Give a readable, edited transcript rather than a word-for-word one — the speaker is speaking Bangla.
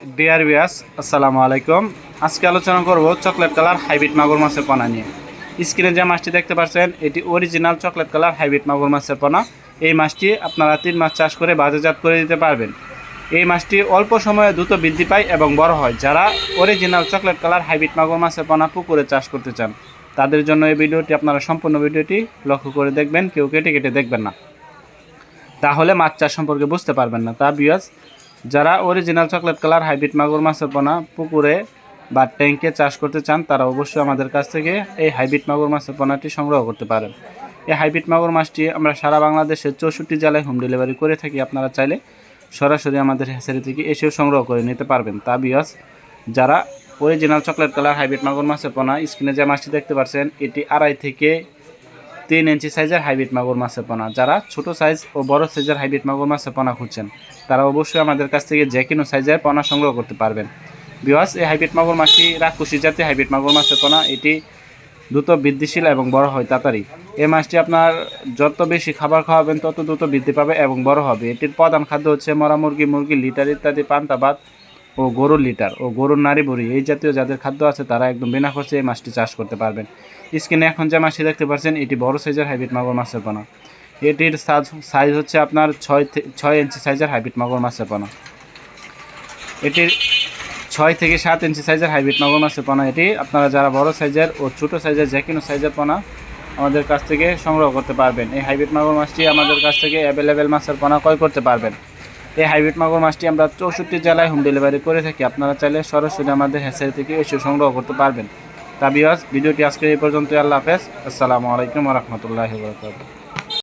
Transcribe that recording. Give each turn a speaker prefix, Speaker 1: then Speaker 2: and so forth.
Speaker 1: ডিয়ার ভিউয়ার্স, আসসালামু আলাইকুম। আজকে আলোচনা করব চকলেট কালার হাইব্রিড মাগুর মাছের পোনা নিয়ে। স্ক্রিনে যে মাছটি দেখতে পাচ্ছেন এটি অরিজিনাল চকলেট কালার হাইব্রিড মাগুর মাছের পোনা। এই মাছটি আপনারা 3 মাস চাষ করে বাজারজাত করে দিতে পারবেন। এই মাছটি অল্প সময়ে দ্রুত বৃদ্ধি পায় এবং বড় হয়। যারা অরিজিনাল চকলেট কালার হাইব্রিড মাগুর মাছের পোনা পুকুরে চাষ করতে চান তাদের জন্য এই ভিডিওটি আপনারা সম্পূর্ণ ভিডিওটি লক্ষ্য করে দেখবেন, কেউ কেটে কেটে দেখবেন না, তাহলে মাছ চাষ সম্পর্কে বুঝতে পারবেন না। তা ভিউয়ার্স, যারা অরিজিনাল চকলেট কালার হাইব্রিড মাগুর মাছের পোনা পুকুরে বা ট্যাঙ্কে চাষ করতে চান তারা অবশ্যই আমাদের কাছ থেকে এই হাইব্রিড মাগুর মাছের পোনাটি সংগ্রহ করতে পারেন। এই হাইব্রিড মাগুর মাছটি আমরা সারা বাংলাদেশের 64 জেলায় হোম ডেলিভারি করে থাকি। আপনারা চাইলে সরাসরি আমাদের হ্যাচারি থেকে এসেও সংগ্রহ করে নিতে পারবেন। তা ভিউয়ার্স, যারা অরিজিনাল চকলেট কালার হাইব্রিড মাগুর মাছের পোনা, স্ক্রিনে যে মাছটি দেখতে পাচ্ছেন এটি 2.5 থেকে 3 ইঞ্চি সাইজের হাইব্রিড মাগুর মাছের পোনা। যারা ছোট সাইজ ও বড় সাইজের হাইব্রিড মাগুর মাছের পোনা খুঁজছেন তারা অবশ্যই আমাদের কাছ থেকে যে কোনো সাইজের পোনা সংগ্রহ করতে পারবেন। ভিউয়ার্স, এই হাইব্রিড মাগুর মাছটি রাক্ষসী জাতীয় হাইব্রিড মাগুর মাছের পোনা। এটি দ্রুত বৃদ্ধিশীল এবং বড় হয় তাড়াতাড়ি। এই মাছটি আপনার যত বেশি খাবার খাওয়াবেন তত দ্রুত বৃদ্ধি পাবে এবং বড় হবে। এটির প্রধান খাদ্য হচ্ছে মরা মুরগি লিটার ইত্যাদি, পান্তা ভাত ও গরুর লিটার ও গরুর নাড়ি বুড়ি, এই জাতীয় যাদের খাদ্য আছে তারা একদম বিনা খরচে এই মাছটি চাষ করতে পারবেন। স্ক্রিনে এখন যে মাছটি দেখতে পাচ্ছেন এটি বড় সাইজের হাইব্রিড মাগুর মাছের পোনা। এটির সাইজ হচ্ছে আপনার 6 ইঞ্চি সাইজের হাইব্রিড মাগুর মাছের পোনা। এটির 6 থেকে 7 ইঞ্চি সাইজের হাইব্রিড মাগুর মাছের পোনা। এটি আপনারা যারা বড় সাইজের ও ছোটো সাইজের যে কোনো সাইজের পোনা আমাদের কাছ থেকে সংগ্রহ করতে পারবেন। এই হাইব্রিড মাগুর মাছটি আমাদের কাছ থেকে অ্যাভেলেবেল মাছের পোনা ক্রয় করতে পারবেন। এই হাইব্রিড মাগুর মাছটি আমরা 64 জেলায় হোম ডেলিভারি করে থাকি। আপনারা চাইলে সরাসরি আমাদের হ্যাচারি থেকে এসে সংগ্রহ করতে পারবেন। তা ভিউয়ার্স, ভিডিওটি আজকে এই পর্যন্ত। আল্লাহ হাফেজ, আসসালামু আলাইকুম ওয়া রাহমাতুল্লাহি ওয়া বারাকাতুহু।